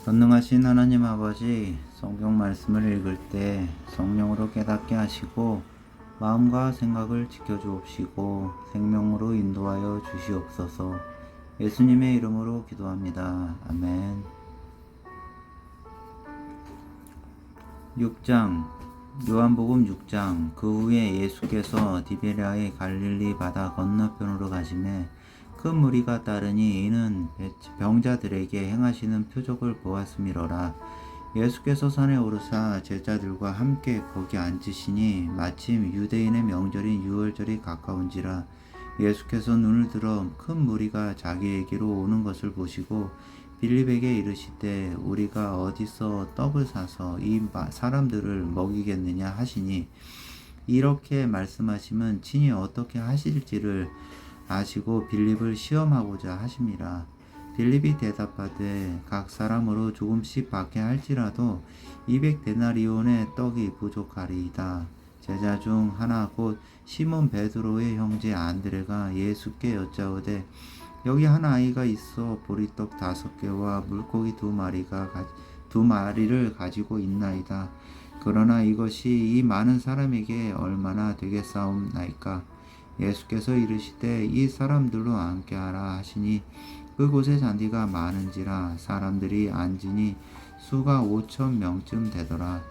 전능하신 하나님 아버지, 성경 말씀을 읽을 때 성령으로 깨닫게 하시고 마음과 생각을 지켜주옵시고 생명으로 인도하여 주시옵소서. 예수님의 이름으로 기도합니다. 아멘. 6장 요한복음 6장. 그 후에 예수께서 디베랴의 갈릴리 바다 건너편으로 가시매 큰 무리가 따르니 이는 병자들에게 행하시는 표적을 보았음이로라. 예수께서 산에 오르사 제자들과 함께 거기 앉으시니 마침 유대인의 명절인 유월절이 가까운지라. 예수께서 눈을 들어 큰 무리가 자기에게로 오는 것을 보시고 빌립에게 이르시되 우리가 어디서 떡을 사서 이 사람들을 먹이겠느냐 하시니, 이렇게 말씀하시면 친히 어떻게 하실지를 아시고 빌립을 시험하고자 하심이라. 빌립이 대답하되 각 사람으로 조금씩 받게 할지라도 200데나리온의 떡이 부족하리이다. 제자 중 하나 곧 시몬 베드로의 형제 안드레가 예수께 여짜오되 여기 한 아이가 있어 보리떡 5개와 물고기 2마리를 가지고 있나이다. 그러나 이것이 이 많은 사람에게 얼마나 되겠사옵나이까. 예수께서 이르시되 이 사람들로 앉게 하라 하시니 그곳에 잔디가 많은지라 사람들이 앉으니 수가 5,000명쯤 되더라.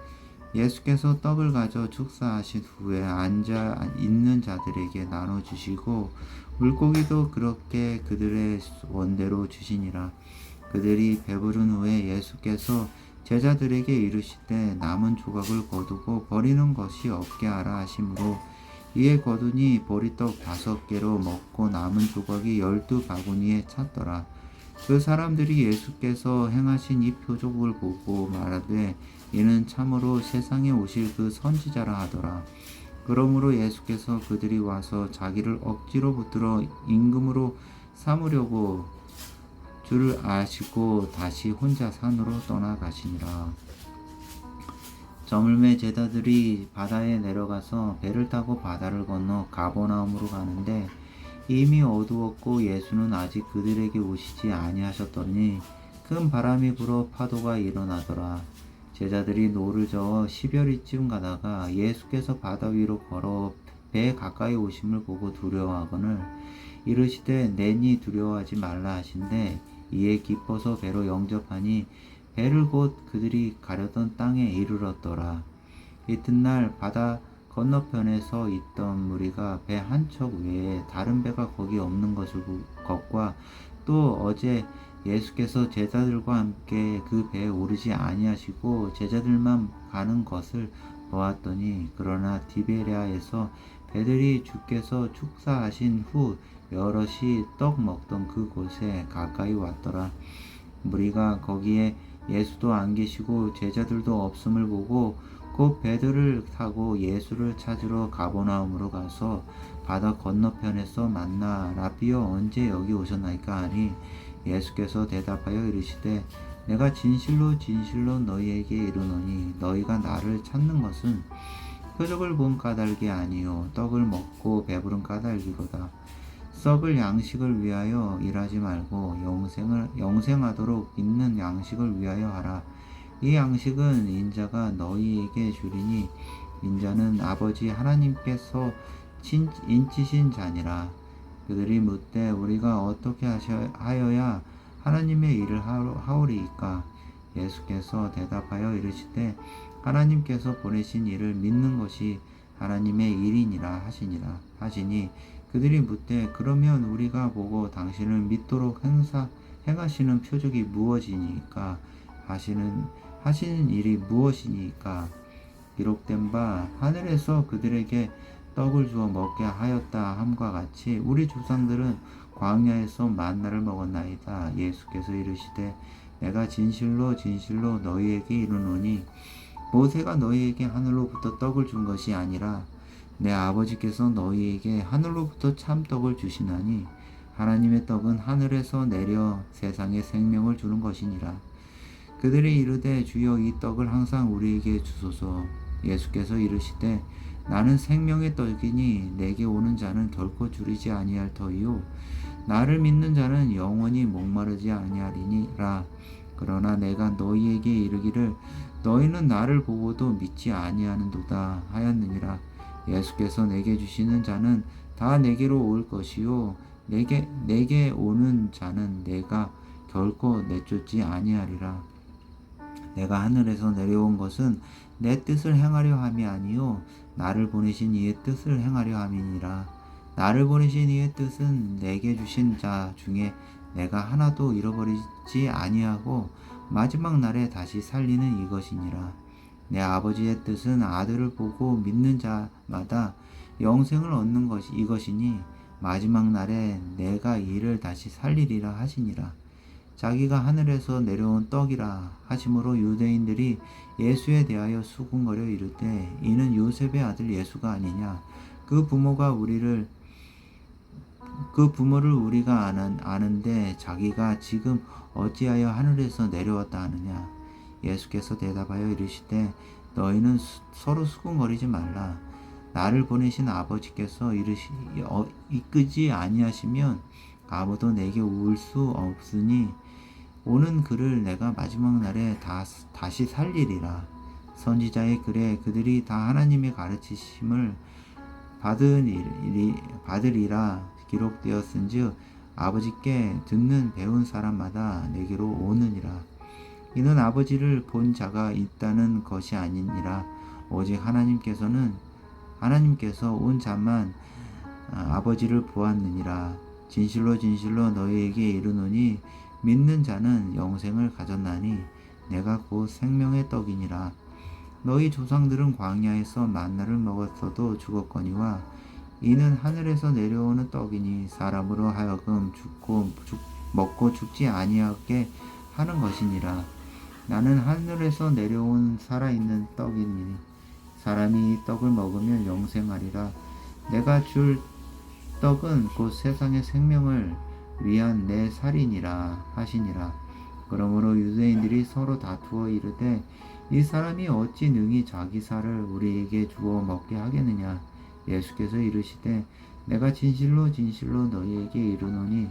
예수께서 떡을 가져 축사하신 후에 앉아 있는 자들에게 나눠주시고 물고기도 그렇게 그들의 원대로 주시니라. 그들이 배부른 후에 예수께서 제자들에게 이르시되 남은 조각을 거두고 버리는 것이 없게 하라 하시므로 이에 거두니 보리떡 5개로 먹고 남은 조각이 12바구니에 찼더라. 그 사람들이 예수께서 행하신 이 표적을 보고 말하되 이는 참으로 세상에 오실 그 선지자라 하더라. 그러므로 예수께서 그들이 와서 자기를 억지로 붙들어 임금으로 삼으려고 줄을 아시고 다시 혼자 산으로 떠나가시니라. 저물매 제자들이 바다에 내려가서 배를 타고 바다를 건너 가버나움으로 가는데 이미 어두웠고 예수는 아직 그들에게 오시지 아니하셨더니 큰 바람이 불어 파도가 일어나더라. 제자들이 노를 저어 10여리쯤 가다가 예수께서 바다 위로 걸어 배에 가까이 오심을 보고 두려워하거늘 이르시되 내니 두려워하지 말라 하신대 이에 기뻐서 배로 영접하니 배를 곧 그들이 가려던 땅에 이르렀더라. 이튿날 바다 건너편에 서 있던 무리가 배 한 척 외에 다른 배가 거기 없는 것과 또 어제 예수께서 제자들과 함께 그 배에 오르지 아니하시고 제자들만 가는 것을 보았더니, 그러나 디베랴에서 배들이 주께서 축사하신 후 여럿이 떡 먹던 그곳에 가까이 왔더라. 무리가 거기에 예수도 안 계시고 제자들도 없음을 보고 곧 배들을 타고 예수를 찾으러 가버나움으로 가서 바다 건너편에서 만나 라비여 언제 여기 오셨나이까 하니 예수께서 대답하여 이르시되 내가 진실로 진실로 너희에게 이르노니 너희가 나를 찾는 것은 표적을 본 까닭이 아니요 떡을 먹고 배부른 까닭이로다. 썩을 양식을 위하여 일하지 말고 영생하도록 있는 양식을 위하여 하라. 이 양식은 인자가 너희에게 주리니 인자는 아버지 하나님께서 인치신 자니라. 그들이 묻되 우리가 어떻게 하여야 하나님의 일을 하오리이까. 예수께서 대답하여 이르시되 하나님께서 보내신 일을 믿는 것이 하나님의 일이니라 하시니 그들이 묻되 그러면 우리가 보고 당신을 믿도록 행하시는 표적이 무엇이니까 하시는 일이 무엇이니까. 기록된 바 하늘에서 그들에게 떡을 주어 먹게 하였다 함과 같이 우리 조상들은 광야에서 만나를 먹었나이다. 예수께서 이르시되 내가 진실로 진실로 너희에게 이르노니 모세가 너희에게 하늘로부터 떡을 준 것이 아니라 내 아버지께서 너희에게 하늘로부터 참떡을 주시나니 하나님의 떡은 하늘에서 내려 세상에 생명을 주는 것이니라. 그들이 이르되 주여 이 떡을 항상 우리에게 주소서. 예수께서 이르시되 나는 생명의 떡이니 내게 오는 자는 결코 줄이지 아니할 터이요 나를 믿는 자는 영원히 목마르지 아니하리니라. 그러나 내가 너희에게 이르기를 너희는 나를 보고도 믿지 아니하는도다 하였느니라. 예수께서 내게 주시는 자는 다 내게로 올 것이요 내게 오는 자는 내가 결코 내쫓지 아니하리라. 내가 하늘에서 내려온 것은 내 뜻을 행하려 함이 아니요 나를 보내신 이의 뜻을 행하려 함이니라. 나를 보내신 이의 뜻은 내게 주신 자 중에 내가 하나도 잃어버리지 아니하고 마지막 날에 다시 살리는 이것이니라. 내 아버지의 뜻은 아들을 보고 믿는 자마다 영생을 얻는 것이 이것이니 마지막 날에 내가 이를 다시 살리리라 하시니라. 자기가 하늘에서 내려온 떡이라 하심으로 유대인들이 예수에 대하여 수군거려 이르되 이는 요셉의 아들 예수가 아니냐. 그 부모를 우리가 아는데 자기가 지금 어찌하여 하늘에서 내려왔다 하느냐. 예수께서 대답하여 이르시되 너희는 서로 수군거리지 말라. 나를 보내신 아버지께서 이끄지 아니하시면 아무도 내게 올 수 없으니 오는 그를 내가 마지막 날에 다시 살리리라. 선지자의 글에 그들이 다 하나님의 가르치심을 받으리라 기록되었은즉 아버지께 듣는 배운 사람마다 내게로 오느니라. 이는 아버지를 본 자가 있다는 것이 아니니라. 오직 하나님께서 온 자만 아버지를 보았느니라. 진실로 진실로 너희에게 이르노니 믿는 자는 영생을 가졌나니 내가 곧 생명의 떡이니라. 너희 조상들은 광야에서 만나를 먹었어도 죽었거니와 이는 하늘에서 내려오는 떡이니 사람으로 하여금 먹고 죽지 아니하게 하는 것이니라. 나는 하늘에서 내려온 살아있는 떡이니 사람이 이 떡을 먹으면 영생하리라. 내가 줄 떡은 곧 세상의 생명을 위한 내 살이니라 하시니라. 그러므로 유대인들이 서로 다투어 이르되 이 사람이 어찌 능히 자기 살을 우리에게 주어 먹게 하겠느냐. 예수께서 이르시되 내가 진실로 진실로 너희에게 이르노니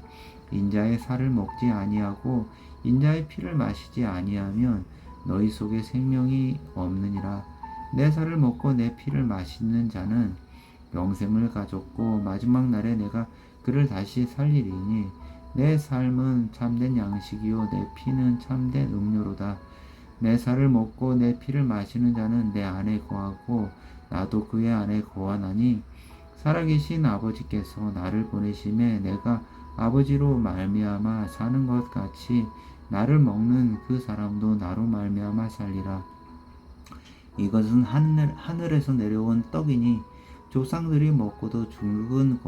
인자의 살을 먹지 아니하고 인자의 피를 마시지 아니하면 너희 속에 생명이 없느니라. 내 살을 먹고 내 피를 마시는 자는 영생을 가졌고 마지막 날에 내가 그를 다시 살리리니 내 삶은 참된 양식이요 내 피는 참된 음료로다. 내 살을 먹고 내 피를 마시는 자는 내 안에 거하고 나도 그의 안에 거하나니 살아계신 아버지께서 나를 보내심에 내가 아버지로 말미암아 사는 것 같이 나를 먹는 그 사람도 나로 말미암아 살리라. 이것은 하늘에서 내려온 떡이니 조상들이 먹고도 죽은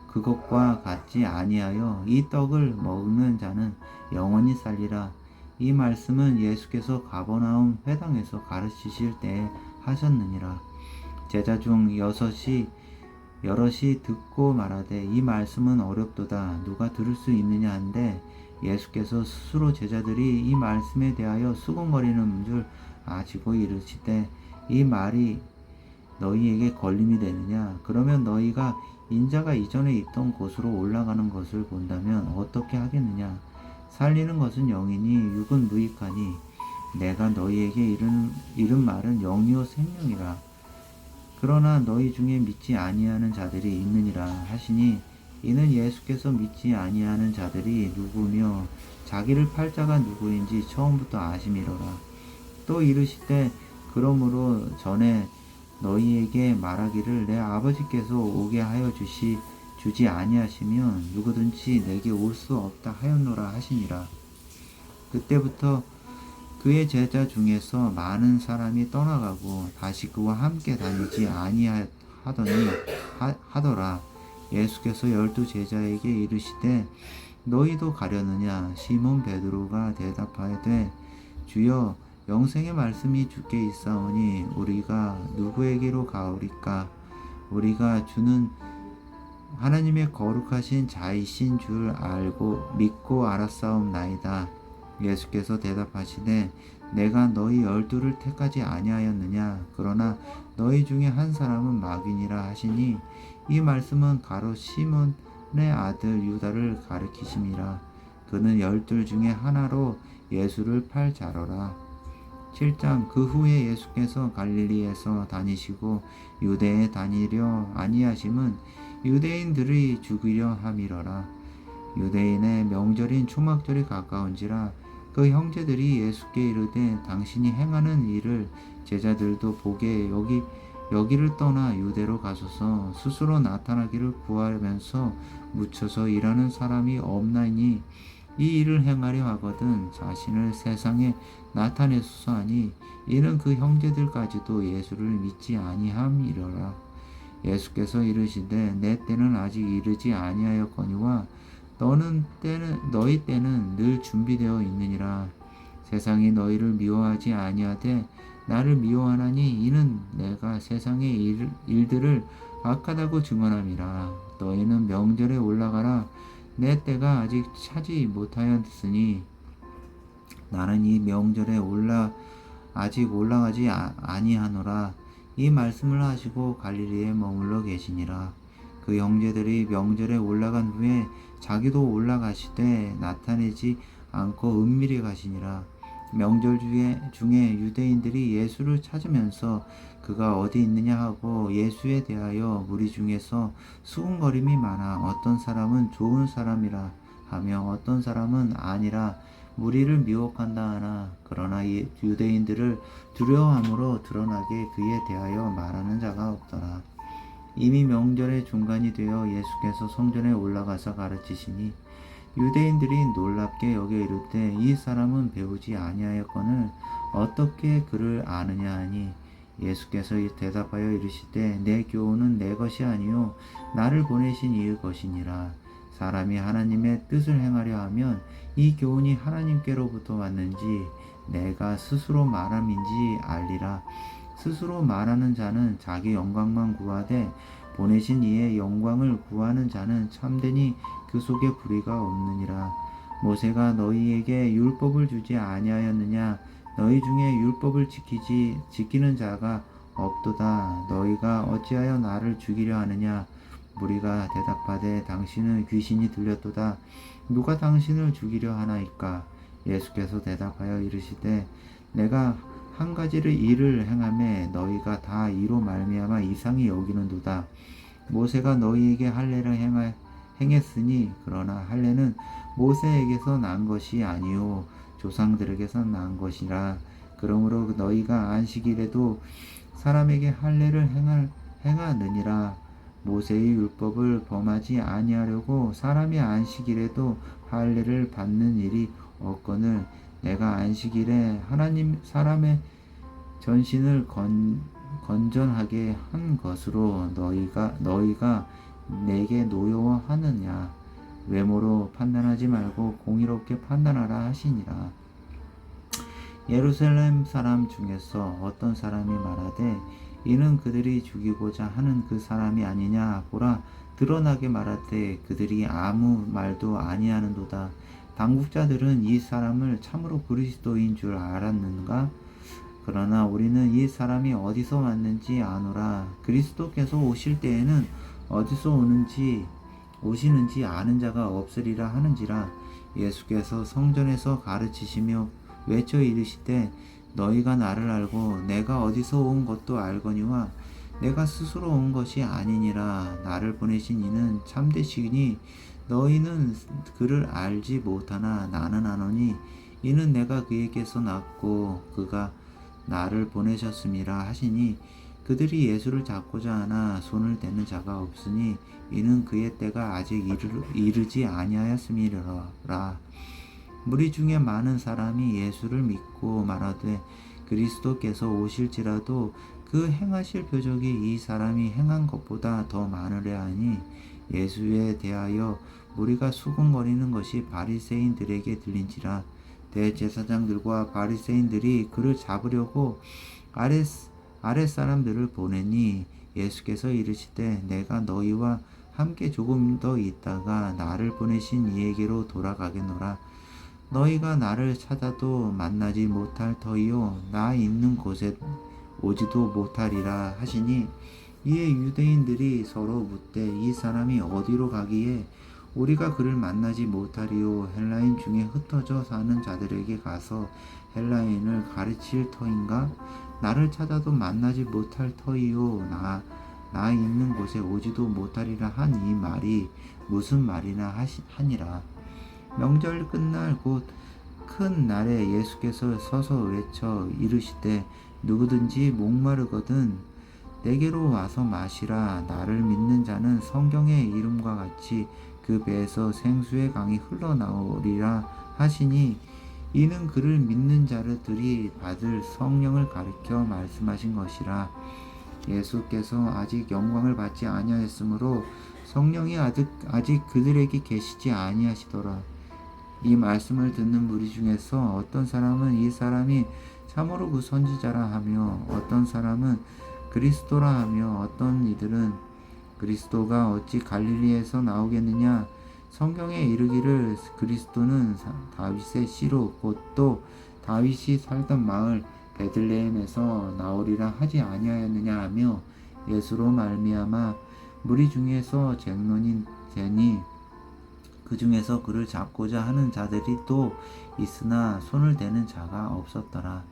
그것과 같지 아니하여 이 떡을 먹는 자는 영원히 살리라. 이 말씀은 예수께서 가버나움 회당에서 가르치실 때에 하셨느니라. 제자 중 여럿이 듣고 말하되 이 말씀은 어렵도다 누가 들을 수 있느냐 한데 예수께서 스스로 제자들이 이 말씀에 대하여 수군거리는 줄 아시고 이르시되 이 말이 너희에게 걸림이 되느냐. 그러면 너희가 인자가 이전에 있던 곳으로 올라가는 것을 본다면 어떻게 하겠느냐. 살리는 것은 영이니 육은 무익하니 내가 너희에게 이른 말은 영이요 생명이라. 그러나 너희 중에 믿지 아니하는 자들이 있느니라 하시니 이는 예수께서 믿지 아니하는 자들이 누구며 자기를 팔 자가 누구인지 처음부터 아심이로라. 또 이르시되 그러므로 전에 너희에게 말하기를 내 아버지께서 오게 하여 주지 아니하시면 누구든지 내게 올 수 없다 하였노라 하시니라. 그때부터 그의 제자 중에서 많은 사람이 떠나가고 다시 그와 함께 다니지 아니하더라. 예수께서 12 제자에게 이르시되 너희도 가려느냐. 시몬 베드로가 대답하되 주여 영생의 말씀이 주께 있사오니 우리가 누구에게로 가오리까. 우리가 주는 하나님의 거룩하신 자이신 줄 믿고 알았사옵나이다. 예수께서 대답하시되 내가 너희 12를 택하지 아니하였느냐. 그러나 너희 중에 한 사람은 마귀니라 하시니 이 말씀은 가롯 시몬의 아들 유다를 가리키심이라. 그는 12 중에 하나로 예수를 팔자러라. 7장. 그 후에 예수께서 갈릴리에서 다니시고 유대에 다니려 아니하심은 유대인들이 죽이려 함이러라. 유대인의 명절인 초막절이 가까운지라 그 형제들이 예수께 이르되 당신이 행하는 일을 제자들도 보게 여기를 떠나 유대로 가소서. 스스로 나타나기를 구하면서 묻혀서 일하는 사람이 없나니 이 일을 행하려 하거든 자신을 세상에 나타내소서 하니 이는 그 형제들까지도 예수를 믿지 아니함이러라. 예수께서 이르시되 내 때는 아직 이르지 아니하였거니와 너희 때는 늘 준비되어 있느니라. 세상이 너희를 미워하지 아니하되 나를 미워하나니 이는 내가 세상의 일들을 악하다고 증언함이라. 너희는 명절에 올라가라. 내 때가 아직 차지 못하였으니 나는 이 명절에 아직 올라가지 아니하노라. 이 말씀을 하시고 갈릴리에 머물러 계시니라. 그 형제들이 명절에 올라간 후에 자기도 올라가시되 나타내지 않고 은밀히 가시니라. 명절 중에 유대인들이 예수를 찾으면서 그가 어디 있느냐 하고 예수에 대하여 무리 중에서 수군거림이 많아 어떤 사람은 좋은 사람이라 하며 어떤 사람은 아니라 무리를 미혹한다 하나 그러나 유대인들을 두려워함으로 드러나게 그에 대하여 말하는 자가 없더라. 이미 명절의 중간이 되어 예수께서 성전에 올라가서 가르치시니 유대인들이 놀랍게 여겨 이르되 이 사람은 배우지 아니하였거늘 어떻게 그를 아느냐 하니 예수께서 대답하여 이르시되 내 교훈은 내 것이 아니요 나를 보내신 이의 것이니라. 사람이 하나님의 뜻을 행하려 하면 이 교훈이 하나님께로부터 왔는지 내가 스스로 말함인지 알리라. 스스로 말하는 자는 자기 영광만 구하되 보내신 이의 영광을 구하는 자는 참되니 그 속에 불의가 없느니라. 모세가 너희에게 율법을 주지 아니하였느냐? 너희 중에 율법을 지키는 자가 없도다. 너희가 어찌하여 나를 죽이려 하느냐? 무리가 대답하되 당신은 귀신이 들렸도다. 누가 당신을 죽이려 하나이까? 예수께서 대답하여 이르시되 내가 한 가지를 일을 행하매 너희가 다 이로 말미암아 이상히 여기는도다. 모세가 너희에게 할례를 행했으니 그러나 할례는 모세에게서 난 것이 아니요 조상들에게서 난 것이라. 그러므로 너희가 안식일에도 사람에게 할례를 행하느니라. 모세의 율법을 범하지 아니하려고 사람이 안식일에도 할례를 받는 일이 없거늘 내가 안식일에 사람의 전신을 건전하게 한 것으로 너희가 내게 노여워하느냐? 외모로 판단하지 말고 공의롭게 판단하라 하시니라. 예루살렘 사람 중에서 어떤 사람이 말하되 이는 그들이 죽이고자 하는 그 사람이 아니냐? 보라, 드러나게 말하되 그들이 아무 말도 아니하는도다. 당국자들은 이 사람을 참으로 그리스도인 줄 알았는가? 그러나 우리는 이 사람이 어디서 왔는지 아노라. 그리스도께서 오실 때에는 어디서 오시는지 아는 자가 없으리라 하는지라. 예수께서 성전에서 가르치시며 외쳐 이르시되 너희가 나를 알고 내가 어디서 온 것도 알거니와 내가 스스로 온 것이 아니니라. 나를 보내신 이는 참되시니 너희는 그를 알지 못하나 나는 아노니 이는 내가 그에게서 났고 그가 나를 보내셨음이라 하시니 그들이 예수를 잡고자 하나 손을 대는 자가 없으니 이는 그의 때가 아직 이르지 아니하였음이라. 무리 중에 많은 사람이 예수를 믿고 말하되 그리스도께서 오실지라도 그 행하실 표적이 이 사람이 행한 것보다 더 많으려 하니 예수에 대하여 무리가 수군거리는 것이 바리새인들에게 들린지라. 대제사장들과 바리새인들이 그를 잡으려고 아랫사람들을 보내니 예수께서 이르시되 내가 너희와 함께 조금 더 있다가 나를 보내신 이에게로 돌아가겠노라. 너희가 나를 찾아도 만나지 못할 터이요 나 있는 곳에 오지도 못하리라 하시니 이에 유대인들이 서로 묻되 이 사람이 어디로 가기에 우리가 그를 만나지 못하리요. 헬라인 중에 흩어져 사는 자들에게 가서 헬라인을 가르칠 터인가? 나를 찾아도 만나지 못할 터이요. 나 있는 곳에 오지도 못하리라 한 이 말이 무슨 말이나 하니라. 명절 끝날 곧 큰 날에 예수께서 서서 외쳐 이르시되 누구든지 목마르거든 내게로 와서 마시라. 나를 믿는 자는 성경의 이름과 같이 그 배에서 생수의 강이 흘러나오리라 하시니 이는 그를 믿는 자들이 받을 성령을 가리켜 말씀하신 것이라. 예수께서 아직 영광을 받지 아니하였으므로 성령이 아직 그들에게 계시지 아니하시더라. 이 말씀을 듣는 무리 중에서 어떤 사람은 이 사람이 참으로 그 선지자라 하며 어떤 사람은 그리스도라 하며 어떤 이들은 그리스도가 어찌 갈릴리에서 나오겠느냐 성경에 이르기를 그리스도는 다윗의 씨로 곧 또 다윗이 살던 마을 베들레헴에서 나오리라 하지 아니하였느냐 하며 예수로 말미암아 무리 중에서 쟁론이 되니 그 중에서 그를 잡고자 하는 자들이 또 있으나 손을 대는 자가 없었더라.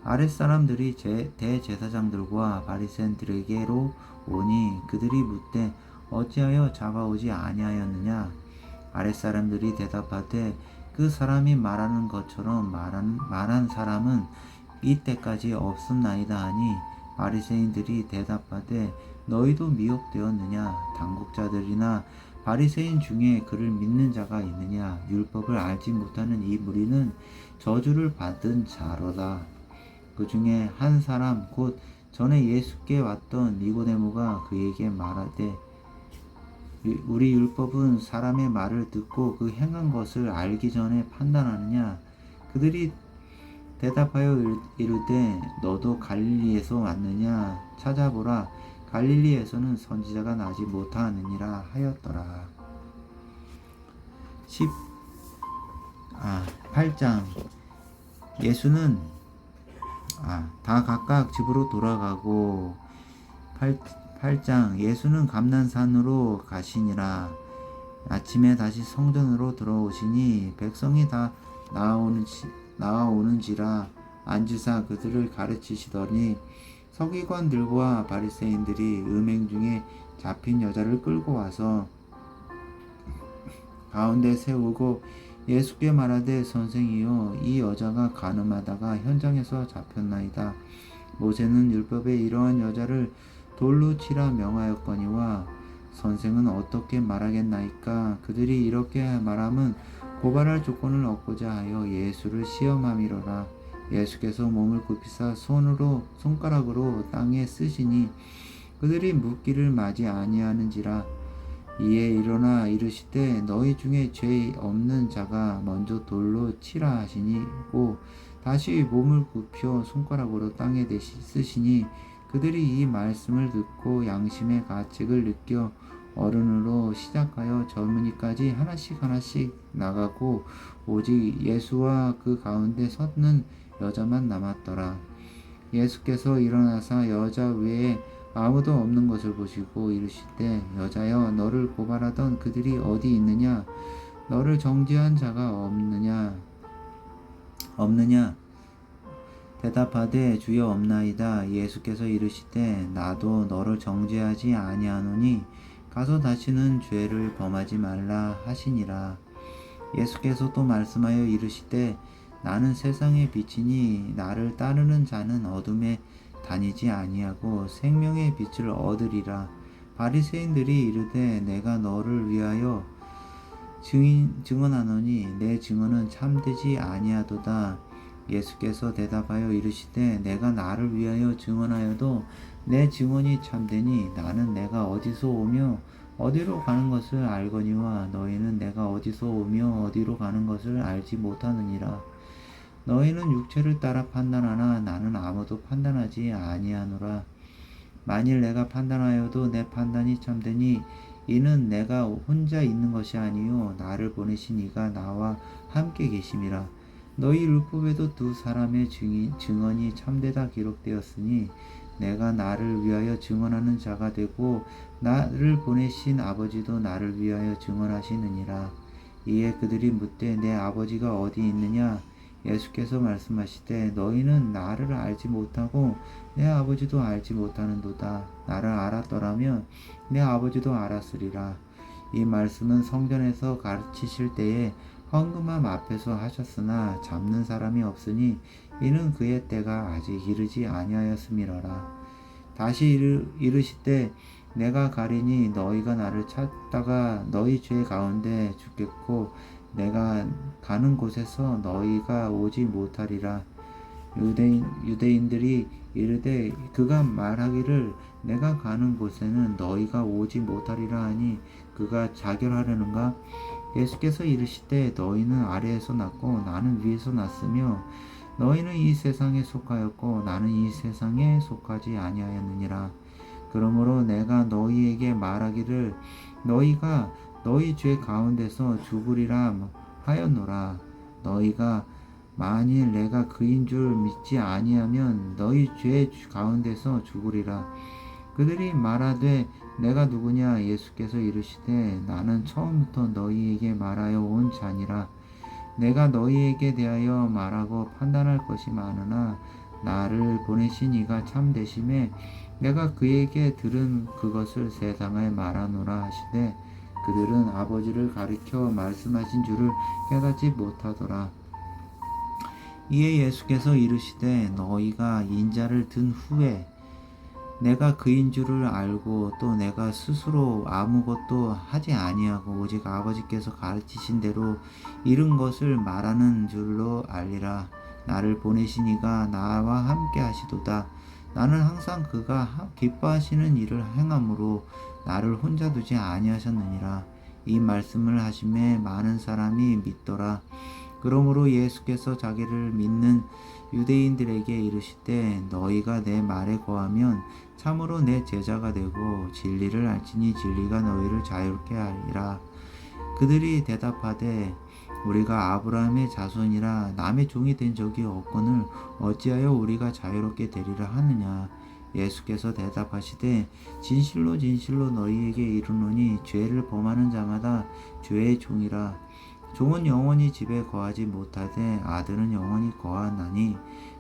아랫사람들이 대제사장들과 바리새인들에게로 오니 그들이 묻되 어찌하여 잡아오지 아니하였느냐. 아랫사람들이 대답하되 그 사람이 말하는 것처럼 말한 사람은 이때까지 없었나이다 하니 바리새인들이 대답하되 너희도 미혹되었느냐. 당국자들이나 바리새인 중에 그를 믿는 자가 있느냐. 율법을 알지 못하는 이 무리는 저주를 받은 자로다. 그 중에 한 사람 곧 전에 예수께 왔던 니고데모가 그에게 말하되 우리 율법은 사람의 말을 듣고 그 행한 것을 알기 전에 판단하느냐. 그들이 대답하여 이르되 너도 갈릴리에서 왔느냐. 찾아보라. 갈릴리에서는 선지자가 나지 못하느니라 하였더라. 8장. 예수는 다 각각 집으로 돌아가고 8장. 예수는 감난산으로 가시니라. 아침에 다시 성전으로 들어오시니 백성이 다 나아오는지라 앉으사 그들을 가르치시더니 서기관들과 바리새인들이 음행 중에 잡힌 여자를 끌고 와서 가운데 세우고 예수께 말하되 선생이여 이 여자가 간음하다가 현장에서 잡혔나이다. 모세는 율법에 이러한 여자를 돌로 치라 명하였거니와 선생은 어떻게 말하겠나이까. 그들이 이렇게 말함은 고발할 조건을 얻고자 하여 예수를 시험함이로라. 예수께서 몸을 굽히사 손가락으로 땅에 쓰시니 그들이 묻기를 마지 아니하는지라. 이에 일어나 이르시되 너희 중에 죄 없는 자가 먼저 돌로 치라 하시니고 다시 몸을 굽혀 손가락으로 땅에 쓰시니 그들이 이 말씀을 듣고 양심의 가책을 느껴 어른으로 시작하여 젊은이까지 하나씩 나가고 오직 예수와 그 가운데 섰는 여자만 남았더라. 예수께서 일어나사 여자 외에 아무도 없는 것을 보시고 이르시되 여자여 너를 고발하던 그들이 어디 있느냐. 너를 정죄한 자가 없느냐. 대답하되 주여 없나이다. 예수께서 이르시되 나도 너를 정죄하지 아니하노니 가서 다시는 죄를 범하지 말라 하시니라. 예수께서 또 말씀하여 이르시되 나는 세상의 빛이니 나를 따르는 자는 어둠에 다니지 아니하고 생명의 빛을 얻으리라. 바리새인들이 이르되 내가 너를 위하여 증언하노니 내 증언은 참되지 아니하도다. 예수께서 대답하여 이르시되 내가 나를 위하여 증언하여도 내 증언이 참되니 나는 내가 어디서 오며 어디로 가는 것을 알거니와 너희는 내가 어디서 오며 어디로 가는 것을 알지 못하느니라. 너희는 육체를 따라 판단하나 나는 아무도 판단하지 아니하노라. 만일 내가 판단하여도 내 판단이 참되니 이는 내가 혼자 있는 것이 아니요 나를 보내신 이가 나와 함께 계심이라. 너희 율법에도 두 사람의 증언이 참되다 기록되었으니 내가 나를 위하여 증언하는 자가 되고 나를 보내신 아버지도 나를 위하여 증언하시느니라. 이에 그들이 묻되 내 아버지가 어디 있느냐? 예수께서 말씀하시되 너희는 나를 알지 못하고 내 아버지도 알지 못하는도다. 나를 알았더라면 내 아버지도 알았으리라. 이 말씀은 성전에서 가르치실 때에 헌금함 앞에서 하셨으나 잡는 사람이 없으니 이는 그의 때가 아직 이르지 아니하였음이로라. 다시 이르시되 내가 가리니 너희가 나를 찾다가 너희 죄 가운데 죽겠고 내가 가는 곳에서 너희가 오지 못하리라. 유대인들이 이르되 그가 말하기를 내가 가는 곳에는 너희가 오지 못하리라 하니 그가 자결하려는가? 예수께서 이르시되 너희는 아래에서 났고 나는 위에서 났으며 너희는 이 세상에 속하였고 나는 이 세상에 속하지 아니하였느니라. 그러므로 내가 너희에게 말하기를 너희가 너희 죄 가운데서 죽으리라 하였노라. 너희가 만일 내가 그인 줄 믿지 아니하면 너희 죄 가운데서 죽으리라. 그들이 말하되 내가 누구냐? 예수께서 이르시되 나는 처음부터 너희에게 말하여 온 자니라. 내가 너희에게 대하여 말하고 판단할 것이 많으나 나를 보내신 이가 참되심에 내가 그에게 들은 그것을 세상에 말하노라 하시되 그들은 아버지를 가리켜 말씀하신 줄을 깨닫지 못하더라. 이에 예수께서 이르시되 너희가 인자를 든 후에 내가 그인 줄을 알고 또 내가 스스로 아무것도 하지 아니하고 오직 아버지께서 가르치신 대로 이른 것을 말하는 줄로 알리라. 나를 보내신 이가 나와 함께 하시도다. 나는 항상 그가 기뻐하시는 일을 행함으로 나를 혼자 두지 아니하셨느니라. 이 말씀을 하심에 많은 사람이 믿더라. 그러므로 예수께서 자기를 믿는 유대인들에게 이르시되 너희가 내 말에 거하면 참으로 내 제자가 되고 진리를 알지니 진리가 너희를 자유롭게 하리라. 그들이 대답하되 우리가 아브라함의 자손이라 남의 종이 된 적이 없거늘 어찌하여 우리가 자유롭게 되리라 하느냐. 예수께서 대답하시되 진실로 진실로 너희에게 이르노니 죄를 범하는 자마다 죄의 종이라. 종은 영원히 집에 거하지 못하되 아들은 영원히 거하나니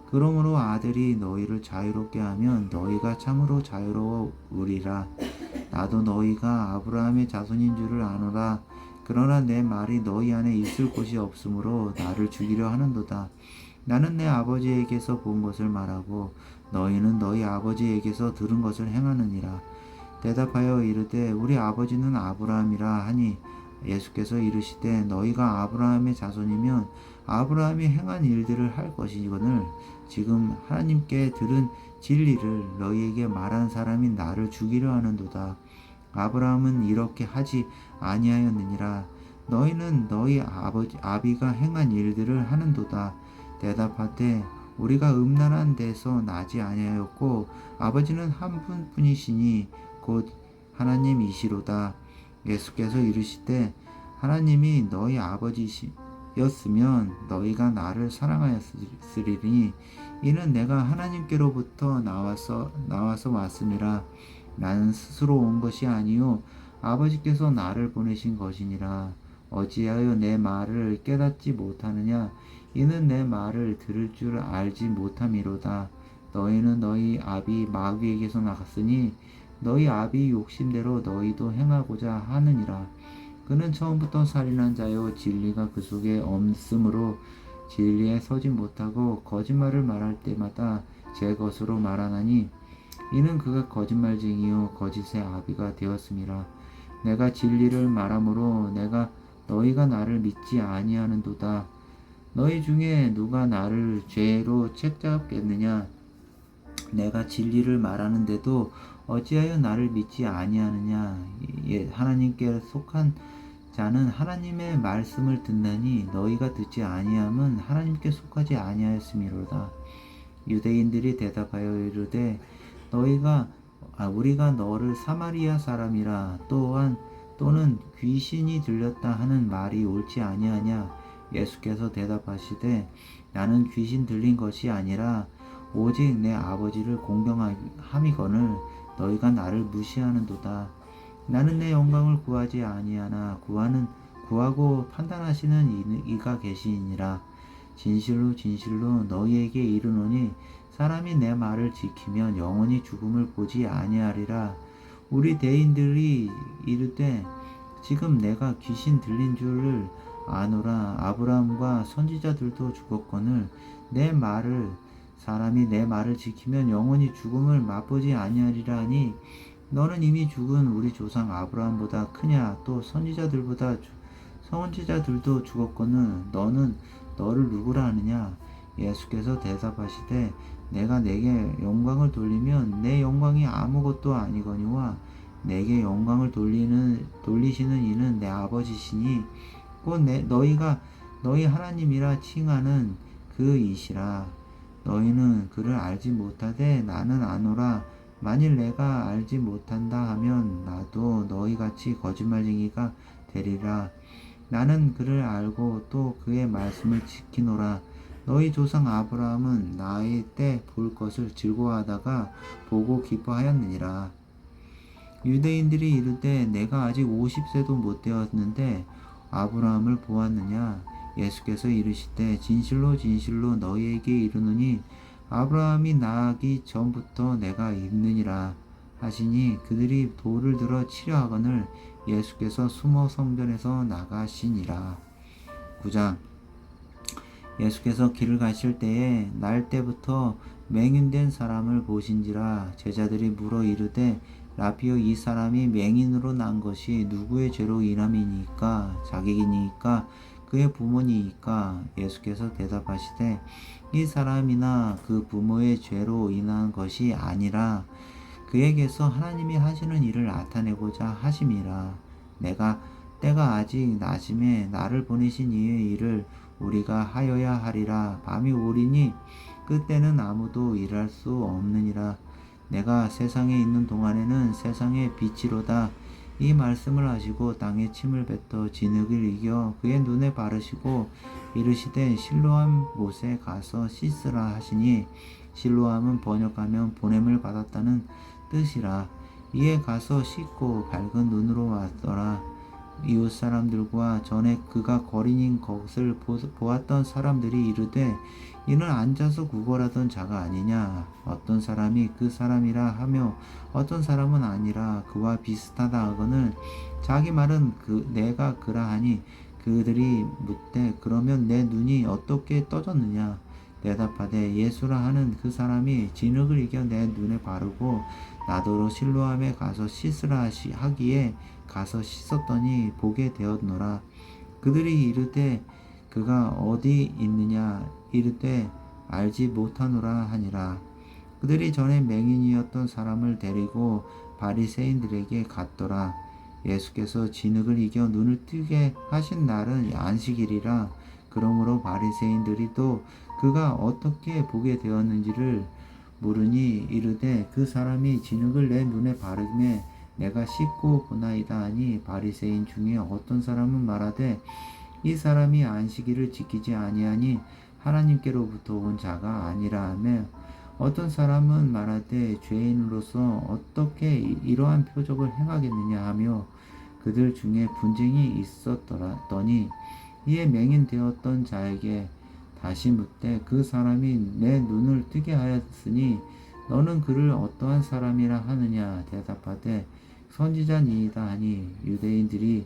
그러므로 아들이 너희를 자유롭게 하면 너희가 참으로 자유로우리라. 나도 너희가 아브라함의 자손인 줄을 아노라. 그러나 내 말이 너희 안에 있을 곳이 없으므로 나를 죽이려 하는도다. 나는 내 아버지에게서 본 것을 말하고 너희는 너희 아버지에게서 들은 것을 행하느니라. 대답하여 이르되 우리 아버지는 아브라함이라 하니 예수께서 이르시되 너희가 아브라함의 자손이면 아브라함이 행한 일들을 할 것이거늘 지금 하나님께 들은 진리를 너희에게 말한 사람이 나를 죽이려 하는도다. 아브라함은 이렇게 하지 아니하였느니라. 너희는 너희 아비가 행한 일들을 하는도다. 대답하되 우리가 음란한 데서 나지 아니하였고 아버지는 한 분뿐이시니 곧 하나님이시로다. 예수께서 이르시되 하나님이 너희 아버지였으면 너희가 나를 사랑하였으리니 이는 내가 하나님께로부터 나와서 왔음이라. 나는 스스로 온 것이 아니요 아버지께서 나를 보내신 것이니라. 어찌하여 내 말을 깨닫지 못하느냐? 이는 내 말을 들을 줄 알지 못함이로다. 너희는 너희 아비 마귀에게서 나갔으니 너희 아비 욕심대로 너희도 행하고자 하느니라. 그는 처음부터 살인한 자요 진리가 그 속에 없으므로 진리에 서지 못하고 거짓말을 말할 때마다 제 것으로 말하나니 이는 그가 거짓말쟁이요 거짓의 아비가 되었음이라. 내가 진리를 말하므로 너희가 나를 믿지 아니하는도다. 너희 중에 누가 나를 죄로 책잡겠느냐? 내가 진리를 말하는데도 어찌하여 나를 믿지 아니하느냐? 하나님께 속한 자는 하나님의 말씀을 듣나니 너희가 듣지 아니함은 하나님께 속하지 아니하였음이로다. 유대인들이 대답하여 이르되 우리가 너를 사마리아 사람이라 또는 귀신이 들렸다 하는 말이 옳지 아니하냐? 예수께서 대답하시되 나는 귀신 들린 것이 아니라 오직 내 아버지를 공경함이거늘 너희가 나를 무시하는도다. 나는 내 영광을 구하지 아니하나 구하고 판단하시는 이가 계시니라. 진실로 진실로 너희에게 이르노니 사람이 내 말을 지키면 영원히 죽음을 보지 아니하리라. 우리 대인들이 이르되 지금 내가 귀신 들린 줄을 아노라. 아브라함과 선지자들도 죽었거늘 사람이 내 말을 지키면 영원히 죽음을 맛보지 아니하리라 하니 너는 이미 죽은 우리 조상 아브라함보다 크냐? 또 선지자들도 죽었거늘 너는 너를 누구라 하느냐? 예수께서 대답하시되 내가 내게 영광을 돌리면 내 영광이 아무것도 아니거니와 내게 영광을 돌리시는 이는 내 아버지시니 곧 너희가 너희 하나님이라 칭하는 그 이시라. 너희는 그를 알지 못하되 나는 아노라. 만일 내가 알지 못한다 하면 나도 너희같이 거짓말쟁이가 되리라. 나는 그를 알고 또 그의 말씀을 지키노라. 너희 조상 아브라함은 나의 때 볼 것을 즐거워하다가 보고 기뻐하였느니라. 유대인들이 이르되 내가 아직 50세도 못 되었는데 아브라함을 보았느냐? 예수께서 이르시되 진실로 진실로 너희에게 이르노니 아브라함이 나기 전부터 내가 있느니라 하시니 그들이 돌을 들어 치려 하거늘 예수께서 숨어 성전에서 나가시니라. 9장. 예수께서 길을 가실 때에 날 때부터 맹인된 사람을 보신지라. 제자들이 물어 이르되 라비여 이 사람이 맹인으로 난 것이 누구의 죄로 인함이니까? 자기이니까 그의 부모니이까? 예수께서 대답하시되 이 사람이나 그 부모의 죄로 인한 것이 아니라 그에게서 하나님이 하시는 일을 나타내고자 하심이라. 때가 아직 낮음에 나를 보내신 이의 일을 우리가 하여야 하리라. 밤이 오리니 그때는 아무도 일할 수 없느니라. 내가 세상에 있는 동안에는 세상의 빛이로다. 이 말씀을 하시고 땅에 침을 뱉어 진흙을 이겨 그의 눈에 바르시고 이르시되 실로암 못에 가서 씻으라 하시니 실로암은 번역하면 보냄을 받았다는 뜻이라. 이에 가서 씻고 밝은 눈으로 왔더라. 이웃 사람들과 전에 그가 거린인 것을 보았던 사람들이 이르되 이는 앉아서 구걸하던 자가 아니냐? 어떤 사람이 그 사람이라 하며 어떤 사람은 아니라 그와 비슷하다 하거늘 자기 말은 내가 그라하니 그들이 묻되 그러면 내 눈이 어떻게 떠졌느냐? 대답하되 예수라 하는 그 사람이 진흙을 이겨 내 눈에 바르고 나더러 실로암에 가서 씻으라 하기에 가서 씻었더니 보게 되었노라. 그들이 이르되 그가 어디 있느냐? 이르되 알지 못하노라 하니라. 그들이 전에 맹인이었던 사람을 데리고 바리새인들에게 갔더라. 예수께서 진흙을 이겨 눈을 뜨게 하신 날은 안식일이라. 그러므로 바리새인들이 또 그가 어떻게 보게 되었는지를 물으니 이르되 그 사람이 진흙을 내 눈에 바르매 내가 씻고 보나이다 하니 바리새인 중에 어떤 사람은 말하되 이 사람이 안식일을 지키지 아니하니 하나님께로부터 온 자가 아니라 하며 어떤 사람은 말하되 죄인으로서 어떻게 이러한 표적을 행하겠느냐 하며 그들 중에 분쟁이 있었더니 이에 맹인 되었던 자에게 다시 묻되 그 사람이 내 눈을 뜨게 하였으니 너는 그를 어떠한 사람이라 하느냐? 대답하되 선지자니이다 하니 유대인들이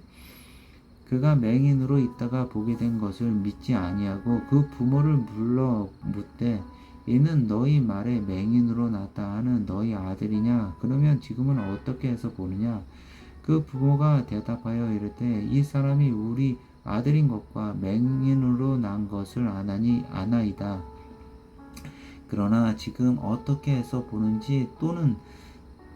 그가 맹인으로 있다가 보게 된 것을 믿지 아니하고 그 부모를 불러 묻되 이는 너희 말에 맹인으로 났다 하는 너희 아들이냐? 그러면 지금은 어떻게 해서 보느냐? 그 부모가 대답하여 이르되 이 사람이 우리 아들인 것과 맹인으로 난 것을 아나이다. 그러나 지금 어떻게 해서 보는지 또는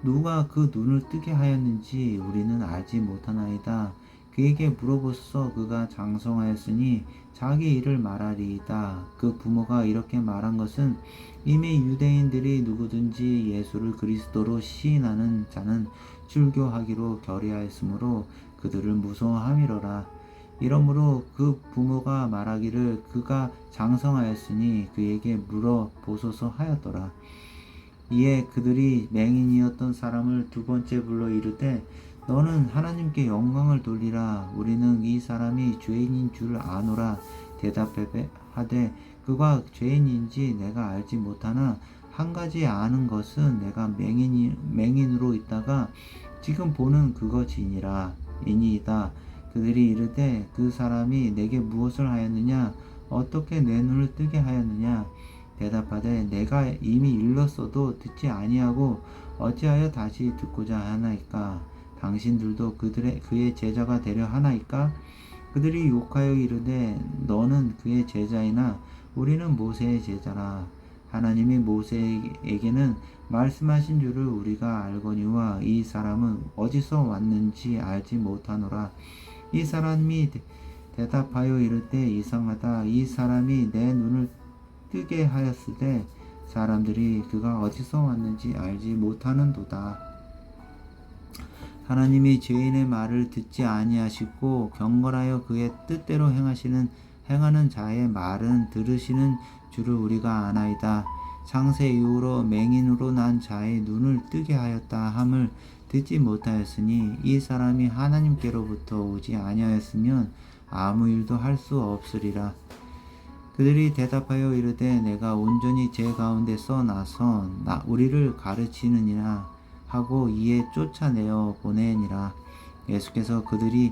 누가 그 눈을 뜨게 하였는지 우리는 알지 못하나이다. 그에게 물어보소서. 그가 장성하였으니 자기 일을 말하리이다. 그 부모가 이렇게 말한 것은 이미 유대인들이 누구든지 예수를 그리스도로 시인하는 자는 출교하기로 결의하였으므로 그들을 무서워함이로라. 이러므로 그 부모가 말하기를 그가 장성하였으니 그에게 물어 보소서 하였더라. 이에 그들이 맹인이었던 사람을 두 번째 불러 이르되 너는 하나님께 영광을 돌리라. 우리는 이 사람이 죄인인 줄 아노라. 대답하되 그가 죄인인지 내가 알지 못하나 한 가지 아는 것은 내가 맹인으로 있다가 지금 보는 그것이니라. 이니이다. 그들이 이르되 그 사람이 내게 무엇을 하였느냐? 어떻게 내 눈을 뜨게 하였느냐? 대답하되 내가 이미 일렀어도 듣지 아니하고 어찌하여 다시 듣고자 하나이까? 당신들도 그의 제자가 되려 하나이까? 그들이 욕하여 이르되 너는 그의 제자이나 우리는 모세의 제자라. 하나님이 모세에게는 말씀하신 줄을 우리가 알거니와 이 사람은 어디서 왔는지 알지 못하노라. 이 사람이 대답하여 이르되 이상하다. 이 사람이 내 눈을 뜨게 하였으되 사람들이 그가 어디서 왔는지 알지 못하는도다. 하나님이 죄인의 말을 듣지 아니하시고 경건하여 그의 뜻대로 행하는 자의 말은 들으시는 줄을 우리가 아나이다. 창세 이후로 맹인으로 난 자의 눈을 뜨게 하였다 함을 듣지 못하였으니 이 사람이 하나님께로부터 오지 아니하였으면 아무 일도 할 수 없으리라. 그들이 대답하여 이르되 내가 온전히 제 가운데서 나서 우리를 가르치느니라 하고 이에 쫓아내어 보내니라. 예수께서 그들이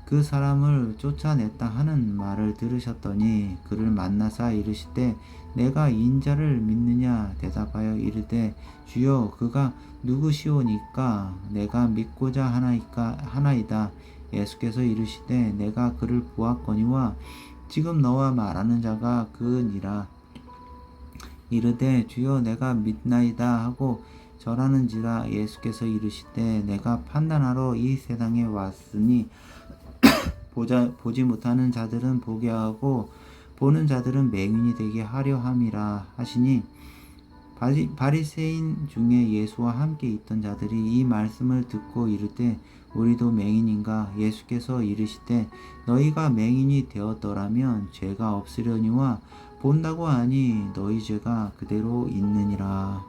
그 사람을 쫓아냈다 하는 말을 들으셨더니 그를 만나사 이르시되 내가 인자를 믿느냐? 대답하여 이르되 주여 그가 누구시오니까? 내가 믿고자 하나이다. 예수께서 이르시되 내가 그를 보았거니와 지금 너와 말하는 자가 그니라. 이르되 주여 내가 믿나이다 하고 절하는지라. 예수께서 이르시되 내가 판단하러 이 세상에 왔으니 보지 못하는 자들은 보게 하고 보는 자들은 맹인이 되게 하려 함이라 하시니 바리새인 중에 예수와 함께 있던 자들이 이 말씀을 듣고 이르되 우리도 맹인인가? 예수께서 이르시되 너희가 맹인이 되었더라면 죄가 없으려니와 본다고 하니 너희 죄가 그대로 있느니라.